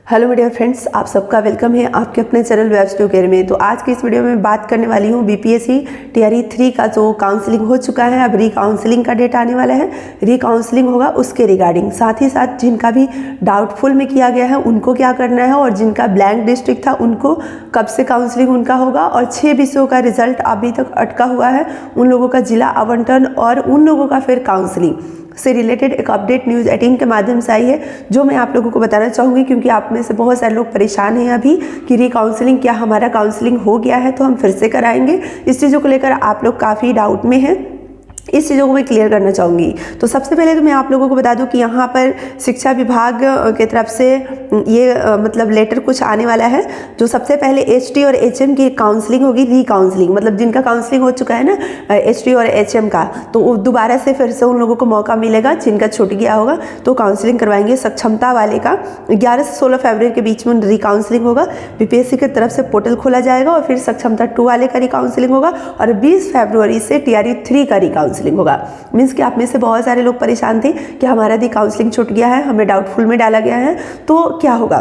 Hello media friends, आप सबका welcome है आपके अपने चैनल वेब स्टडी केयर में। तो आज की इस वीडियो में बात करने वाली हूँ बीपीएससी टीआरई 3 का जो काउंसलिंग हो चुका है, अब रीकाउंसलिंग का डेट आने वाला है, रीकाउंसलिंग होगा उसके रिगार्डिंग। साथ ही साथ जिनका भी डाउटफुल में किया गया है उनको क्या करना है, और जिनका ब्लैंक डिस्ट्रिक्ट था उनको कब से काउंसलिंग उनका होगा, और 6 विषयों का रिजल्ट अभी तक अटका हुआ है उन लोगों का जिला आवंटन और उन लोगों का फिर काउंसलिंग से रिलेटेड एक अपडेट न्यूज़ 18 के माध्यम से आई है, जो मैं आप लोगों को बताना चाहूँगी। क्योंकि आप में से बहुत सारे लोग परेशान हैं अभी कि रीकाउंसलिंग क्या हमारा काउंसलिंग हो गया है तो हम फिर से कराएंगे। इस चीज़ों को लेकर आप लोग काफ़ी डाउट में हैं, इस चीज़ों को मैं क्लियर करना चाहूँगी। तो सबसे पहले तो मैं आप लोगों को बता दूं कि यहाँ पर शिक्षा विभाग की तरफ से ये मतलब लेटर कुछ आने वाला है। जो सबसे पहले एचटी और एचएम की काउंसलिंग होगी, रीकाउंसलिंग, मतलब जिनका काउंसलिंग हो चुका है ना एचटी और एचएम का, तो दोबारा से फिर से उन लोगों को मौका मिलेगा। जिनका छूट गया होगा तो काउंसलिंग करवाएंगे। सक्षमता वाले का 11 से 16 फरवरी के बीच में रीकाउंसलिंग होगा। बीपीएससी की तरफ से पोर्टल खोला जाएगा और फिर सक्षमता 2 वाले का रीकाउंसलिंग होगा, और 20 फरवरी से टीआरई 3 का रीकाउंसलिंग होगा। मीन्स कि आप में से बहुत सारे लोग परेशान थे कि हमारा भी काउंसलिंग छूट गया है, हमें डाउटफुल में डाला गया है, तो क्या होगा।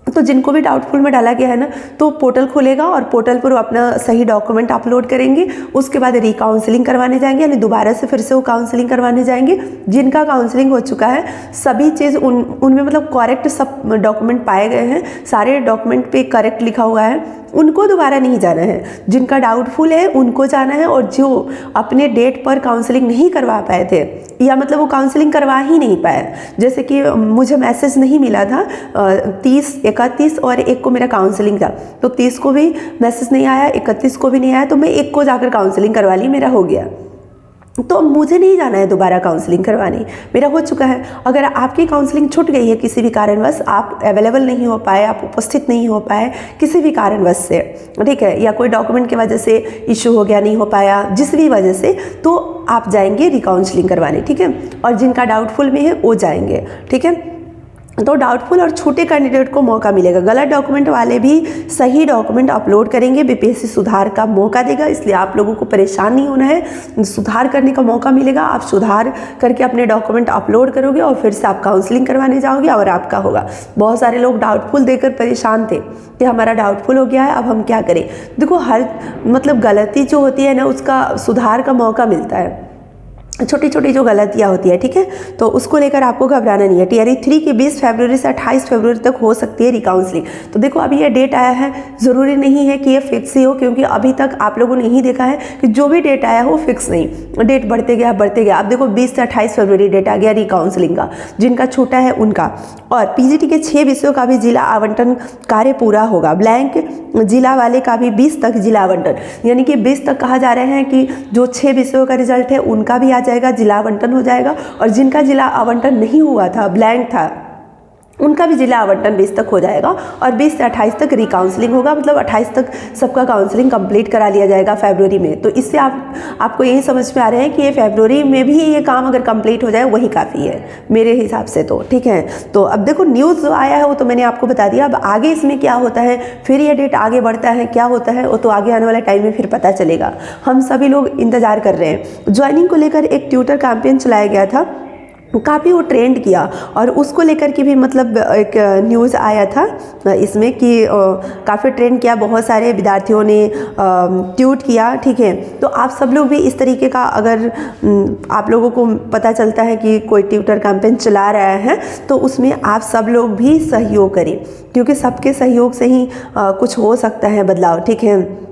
तो जिनको भी डाउटफुल में डाला गया है ना, तो पोर्टल खुलेगा और पोर्टल पर वो अपना सही डॉक्यूमेंट अपलोड करेंगे। उसके बाद रीकाउंसलिंग करवाने जाएंगे, यानी दोबारा से फिर से वो काउंसलिंग करवाने जाएंगे। जिनका काउंसलिंग हो चुका है सभी चीज़ उनमें मतलब करेक्ट सब डॉक्यूमेंट पाए गए हैं, सारे डॉक्यूमेंट पे करेक्ट लिखा हुआ है, उनको दोबारा नहीं जाना है। जिनका डाउटफुल है उनको जाना है, और जो अपने डेट पर काउंसलिंग नहीं करवा पाए थे, या मतलब वो काउंसलिंग करवा ही नहीं पाए, जैसे कि मुझे मैसेज नहीं मिला था 30, 31 और 1 को मेरा काउंसलिंग था, तो 30 को भी मैसेज नहीं आया, 31 को भी नहीं आया, तो मैं 1 को जाकर काउंसलिंग करवा ली, मेरा हो गया। तो मुझे नहीं जाना है दोबारा काउंसलिंग करवाने, मेरा हो चुका है। अगर आपकी काउंसलिंग छूट गई है किसी भी कारणवश, आप अवेलेबल नहीं हो पाए, आप उपस्थित नहीं हो पाए किसी भी कारणवश से, ठीक है, या कोई डॉक्यूमेंट की वजह से इशू हो गया, नहीं हो पाया, जिस भी वजह से, तो आप जाएंगे रीकाउंसलिंग करवाने, ठीक है। और जिनका डाउटफुल में है वो जाएंगे, ठीक है। तो डाउटफुल और छूटे कैंडिडेट को मौका मिलेगा। गलत डॉक्यूमेंट वाले भी सही डॉक्यूमेंट अपलोड करेंगे, बीपीएससी सुधार का मौका देगा, इसलिए आप लोगों को परेशान नहीं होना है, सुधार करने का मौका मिलेगा। आप सुधार करके अपने डॉक्यूमेंट अपलोड करोगे और फिर से आप काउंसलिंग करवाने जाओगे और आपका होगा। बहुत सारे लोग डाउटफुल देकर परेशान थे कि हमारा डाउटफुल हो गया है, अब हम क्या करें। देखो, हर मतलब गलती जो होती है ना, उसका सुधार का मौका मिलता है, छोटी छोटी जो गलतियाँ होती है, ठीक है, तो उसको लेकर आपको घबराना नहीं है। टीआरई 3 की 20 फरवरी से 28 फरवरी तक हो सकती है रीकाउंसलिंग। तो देखो, अभी ये डेट आया है, ज़रूरी नहीं है कि ये फिक्स ही हो, क्योंकि अभी तक आप लोगों ने ही देखा है कि जो भी डेट आया वो फिक्स नहीं, डेट बढ़ते गया बढ़ते गया। अब देखो 20 से 28 फरवरी डेट आ गया रीकाउंसलिंग का, जिनका छूटा है उनका। और पीजीटी के 6 विषयों का भी जिला आवंटन कार्य पूरा होगा। ब्लैंक जिला वाले का भी 20 तक जिला आवंटन, यानी कि 20 तक कहा जा रहे हैं कि जो 6 विषयों का रिजल्ट है उनका भी जाएगा, जिला आवंटन हो जाएगा। और जिनका जिला आवंटन नहीं हुआ था, ब्लैंक था, उनका भी जिला आवंटन 20 तक हो जाएगा। और 20 से 28 तक रीकाउंसलिंग होगा, मतलब 28 तक सबका काउंसलिंग कंप्लीट करा लिया जाएगा फरवरी में। तो इससे आपको यही समझ में आ रहे हैं कि ये फरवरी में भी ये काम अगर कंप्लीट हो जाए वही काफ़ी है मेरे हिसाब से, तो ठीक है। तो अब देखो, न्यूज़ जो आया है वो तो मैंने आपको बता दिया। अब आगे इसमें क्या होता है, फिर ये डेट आगे बढ़ता है, क्या होता है वो तो आगे आने वाले टाइम में फिर पता चलेगा। हम सभी लोग इंतज़ार कर रहे हैं। ज्वाइनिंग को लेकर एक ट्विटर कैंपेन चलाया गया था, काफ़ी वो ट्रेंड किया, और उसको लेकर के भी मतलब एक न्यूज़ आया था इसमें कि काफ़ी ट्रेंड किया, बहुत सारे विद्यार्थियों ने ट्वीट किया, ठीक है। तो आप सब लोग भी इस तरीके का, अगर आप लोगों को पता चलता है कि कोई ट्विटर कैंपेन चला रहा है, तो उसमें आप सब लोग भी सहयोग करें, क्योंकि सबके सहयोग से ही कुछ हो सकता है बदलाव, ठीक है।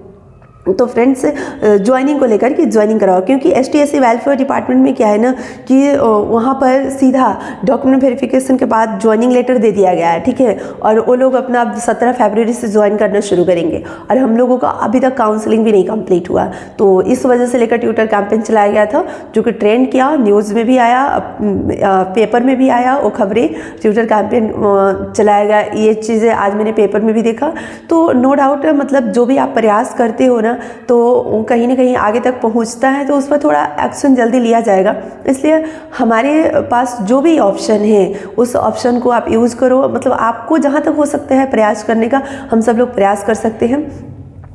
तो फ्रेंड्स, ज्वाइनिंग को लेकर कि ज्वाइनिंग कराओ, क्योंकि एसटीएससी वेलफेयर डिपार्टमेंट में क्या है ना कि वहाँ पर सीधा डॉक्यूमेंट वेरिफिकेशन के बाद ज्वाइनिंग लेटर दे दिया गया है, ठीक है। और वो लोग अपना 17 फरवरी से ज्वाइन करना शुरू करेंगे, और हम लोगों का अभी तक काउंसलिंग भी नहीं कंप्लीट हुआ। तो इस वजह से लेकर ट्विटर कैंपेन चलाया गया था, जो कि ट्रेंड किया, न्यूज़ में भी आया, पेपर में भी आया वो खबरें, ट्विटर कैंपेन चलाया गया। ये चीज़ें आज मैंने पेपर में भी देखा। तो नो डाउट, मतलब जो भी आप प्रयास करते हो ना, तो कहीं ना कहीं आगे तक पहुंचता है, तो उस पर थोड़ा एक्शन जल्दी लिया जाएगा। इसलिए हमारे पास जो भी ऑप्शन है उस ऑप्शन को आप यूज़ करो, मतलब आपको जहां तक हो सकता है प्रयास करने का, हम सब लोग प्रयास कर सकते हैं।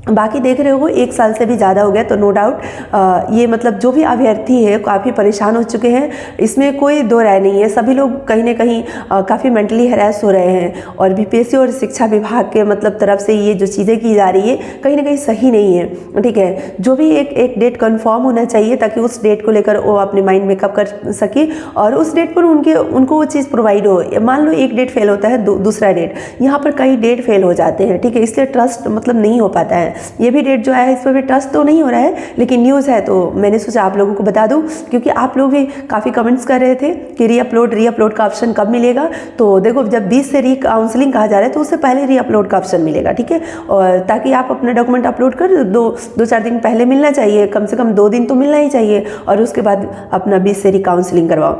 बाकी देख रहे हो 1 साल से भी ज़्यादा हो गया, तो नो डाउट ये मतलब जो भी अभ्यर्थी है काफ़ी परेशान हो चुके हैं, इसमें कोई दो राय नहीं है। सभी लोग कहीं ना कहीं काफ़ी मेंटली हैरेस हो रहे हैं और बीपीएससी और शिक्षा विभाग के मतलब तरफ से ये जो चीज़ें की जा रही है कहीं ना कहीं सही नहीं है। ठीक है, जो भी एक डेट कन्फर्म होना चाहिए ताकि उस डेट को लेकर वो अपने माइंड मेकअप कर सके और उस डेट पर उनको वो चीज़ प्रोवाइड हो। मान लो एक डेट फेल होता है, दूसरा डेट, यहाँ पर कई डेट फेल हो जाते हैं। ठीक है, इसलिए ट्रस्ट मतलब नहीं हो पाता है। ये भी डेट जो है इस पर भी ट्रस्ट तो नहीं हो रहा है, लेकिन न्यूज़ है तो मैंने सोचा आप लोगों को बता दूं, क्योंकि आप लोग भी काफ़ी कमेंट्स कर रहे थे कि रीअपलोड का ऑप्शन कब मिलेगा। तो देखो, जब 20 से रीकाउंसलिंग कहा जा रहा है तो उससे पहले रीअपलोड का ऑप्शन मिलेगा। ठीक है, और ताकि आप अपना डॉक्यूमेंट अपलोड कर दो 2-4 दिन पहले मिलना चाहिए, कम से कम 2 दिन तो मिलना ही चाहिए, और उसके बाद अपना 20 से रीकाउंसलिंग करवाओ।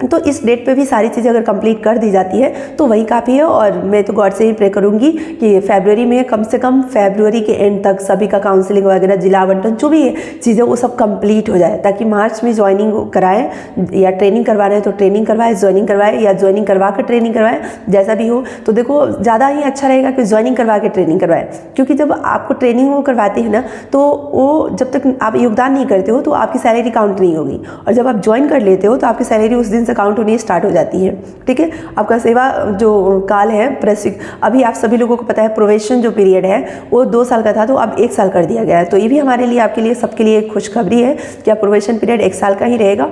तो इस डेट पे भी सारी चीज़ें अगर कंप्लीट कर दी जाती है तो वही काफ़ी है। और मैं तो गॉड से ही प्रे करूँगी कि फरवरी में, कम से कम फरवरी के एंड तक सभी का काउंसलिंग वगैरह, जिला आवंटन जो भी है चीज़ें वो सब कंप्लीट हो जाए, ताकि मार्च में ज्वाइनिंग कराएं, या ट्रेनिंग करवा रहे हैं तो ट्रेनिंग करवाए, ज्वाइनिंग करवाए, या ज्वाइनिंग करवा कर ट्रेनिंग करवाए, जैसा भी हो। तो देखो, ज़्यादा ही अच्छा रहेगा कि ज्वाइनिंग करवा के ट्रेनिंग करवाए, क्योंकि जब आपको ट्रेनिंग वो करवाते हैं ना, तो वो जब तक आप योगदान नहीं करते हो तो आपकी सैलरी काउंट नहीं होगी, और जब आप ज्वाइन कर लेते हो तो आपकी सैलरी उस दिन से काउंट होनी स्टार्ट हो जाती है। ठीक है, आपका सेवा जो काल है, अभी आप सभी लोगों को पता है प्रोबेशन जो पीरियड है वो 2 साल का था, तो अब 1 साल कर दिया गया है। तो ये भी हमारे लिए, आपके लिए, सबके लिए खुशखबरी है कि अब प्रोबेशन पीरियड 1 साल का ही रहेगा,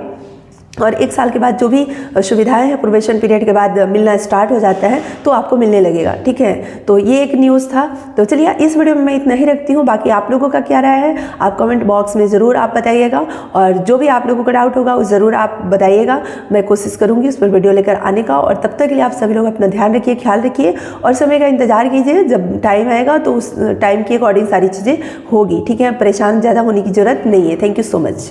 और 1 साल के बाद जो भी सुविधाएं हैं प्रोबेशन पीरियड के बाद मिलना स्टार्ट हो जाता है तो आपको मिलने लगेगा। ठीक है, तो ये एक न्यूज़ था। तो चलिए, इस वीडियो में मैं इतना ही रखती हूँ। बाकी आप लोगों का क्या राय है आप कमेंट बॉक्स में ज़रूर आप बताइएगा, और जो भी आप लोगों का डाउट होगा वो ज़रूर आप बताइएगा। मैं कोशिश करूँगी उस पर वीडियो लेकर आने का, और तब तक के लिए आप सभी लोग अपना ध्यान रखिए, ख्याल रखिए, और समय का इंतजार कीजिए। जब टाइम आएगा तो उस टाइम के अकॉर्डिंग सारी चीज़ें होगी। ठीक है, परेशान ज़्यादा होने की ज़रूरत नहीं है। Thank you so much.